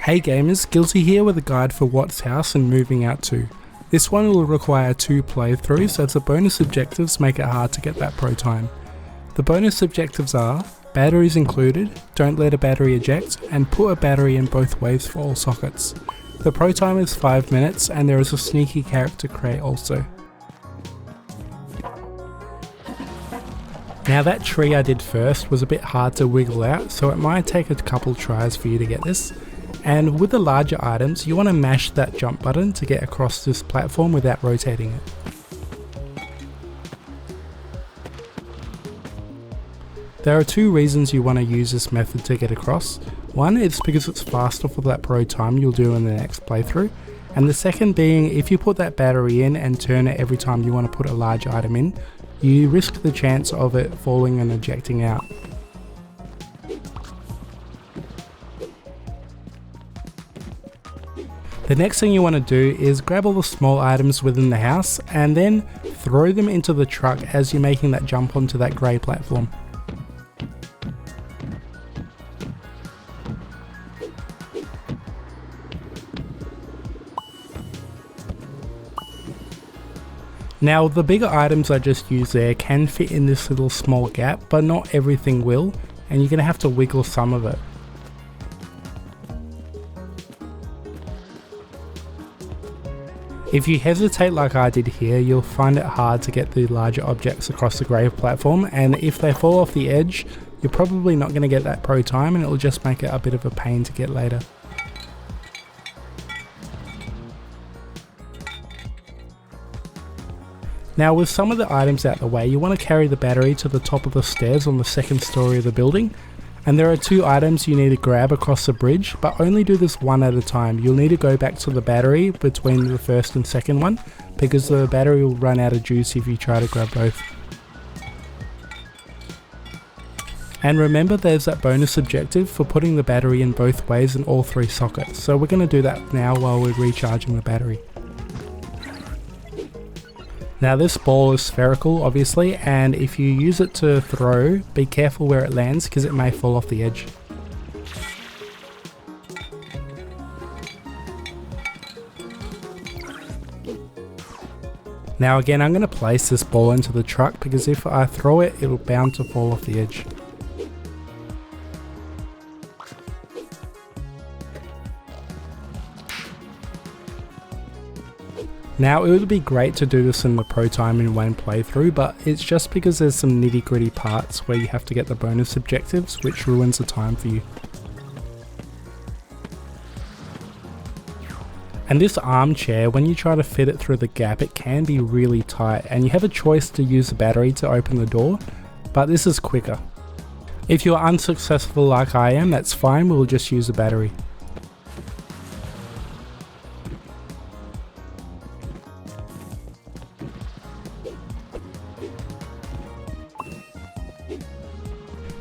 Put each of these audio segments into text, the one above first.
Hey gamers, Guilty here with a guide for What's House and Moving Out To. This one will require 2 playthroughs as the bonus objectives make it hard to get that pro time. The bonus objectives are batteries included, don't let a battery eject, and put a battery in both waves for all sockets. The pro time is 5 minutes and there is a sneaky character crate also. Now that tree I did first was a bit hard to wiggle out, so it might take a couple tries for you to get this. And with the larger items, you want to mash that jump button to get across this platform without rotating it. There are 2 reasons you want to use this method to get across. One is because it's faster for that pro time you'll do in the next playthrough, and the second being if you put that battery in and turn it every time you want to put a large item in, you risk the chance of it falling and ejecting out. The next thing you want to do is grab all the small items within the house and then throw them into the truck as you're making that jump onto that grey platform. Now the bigger items I just used there can fit in this little small gap, but not everything will, and you're going to have to wiggle some of it. If you hesitate like I did here, you'll find it hard to get the larger objects across the grave platform, and if they fall off the edge, you're probably not going to get that pro time and it'll just make it a bit of a pain to get later. Now with some of the items out the way, you want to carry the battery to the top of the stairs on the 2nd story of the building. And there are 2 items you need to grab across the bridge, but only do this one at a time. You'll need to go back to the battery between the 1st and 2nd one, because the battery will run out of juice if you try to grab both. And remember there's that bonus objective for putting the battery in both ways in all 3 sockets, so we're going to do that now while we're recharging the battery. Now this ball is spherical obviously, and if you use it to throw, be careful where it lands because it may fall off the edge. Now again, I'm going to place this ball into the truck because if I throw it, it'll bound to fall off the edge. Now it would be great to do this in the pro time in one playthrough, but it's just because there's some nitty gritty parts where you have to get the bonus objectives, which ruins the time for you. And this armchair, when you try to fit it through the gap, it can be really tight and you have a choice to use the battery to open the door, but this is quicker. If you're unsuccessful like I am, that's fine, we'll just use the battery.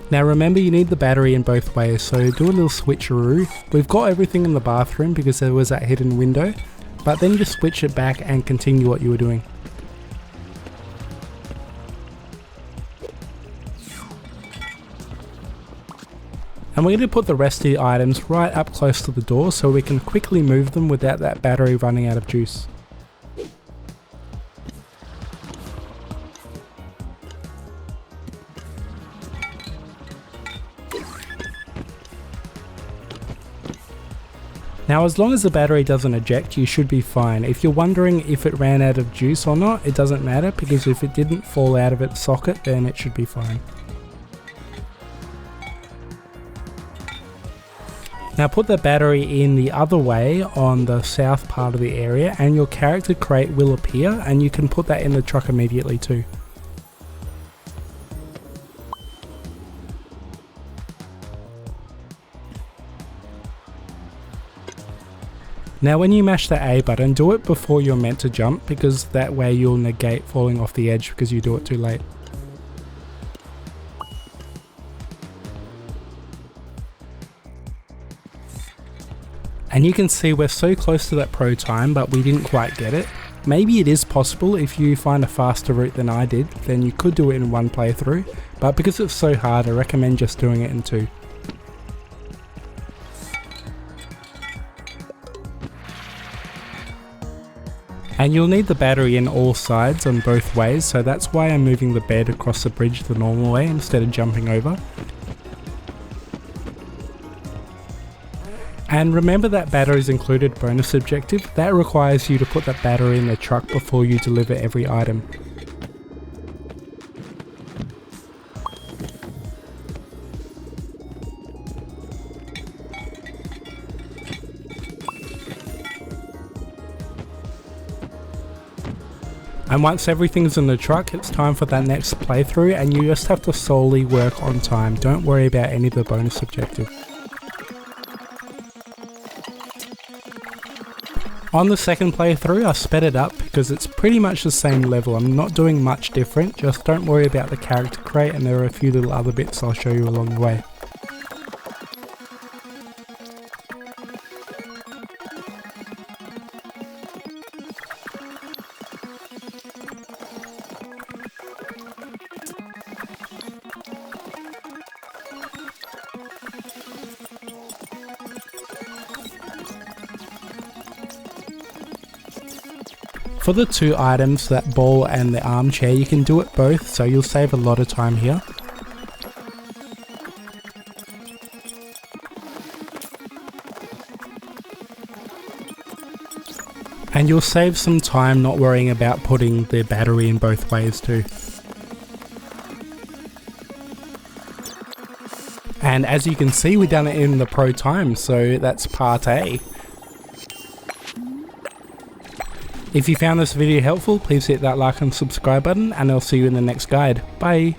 Now remember you need the battery in both ways, so do a little switcheroo. We've got everything in the bathroom because there was that hidden window, but then just switch it back and continue what you were doing. And we're going to put the rest of the items right up close to the door so we can quickly move them without that battery running out of juice. Now as long as the battery doesn't eject, you should be fine. If you're wondering if it ran out of juice or not, it doesn't matter because if it didn't fall out of its socket, then it should be fine. Now put the battery in the other way on the south part of the area and your character crate will appear, and you can put that in the truck immediately too. Now when you mash the A button, do it before you're meant to jump because that way you'll negate falling off the edge because you do it too late. And you can see we're so close to that pro time, but we didn't quite get it. Maybe it is possible if you find a faster route than I did, then you could do it in one playthrough, but because it's so hard I recommend just doing it in 2. And you'll need the battery in all sides on both ways, so that's why I'm moving the bed across the bridge the normal way instead of jumping over. And remember that batteries included bonus objective, that requires you to put that battery in the truck before you deliver every item. And once everything's in the truck, it's time for that next playthrough, and you just have to solely work on time. Don't worry about any of the bonus objectives. On the second playthrough, I sped it up because it's pretty much the same level. I'm not doing much different, just don't worry about the character crate, and there are a few little other bits I'll show you along the way. For the two items, that ball and the armchair, you can do it both, so you'll save a lot of time here. And you'll save some time not worrying about putting the battery in both ways too. And as you can see, we've done it in the pro time, so that's part A. If you found this video helpful, please hit that like and subscribe button, and I'll see you in the next guide. Bye!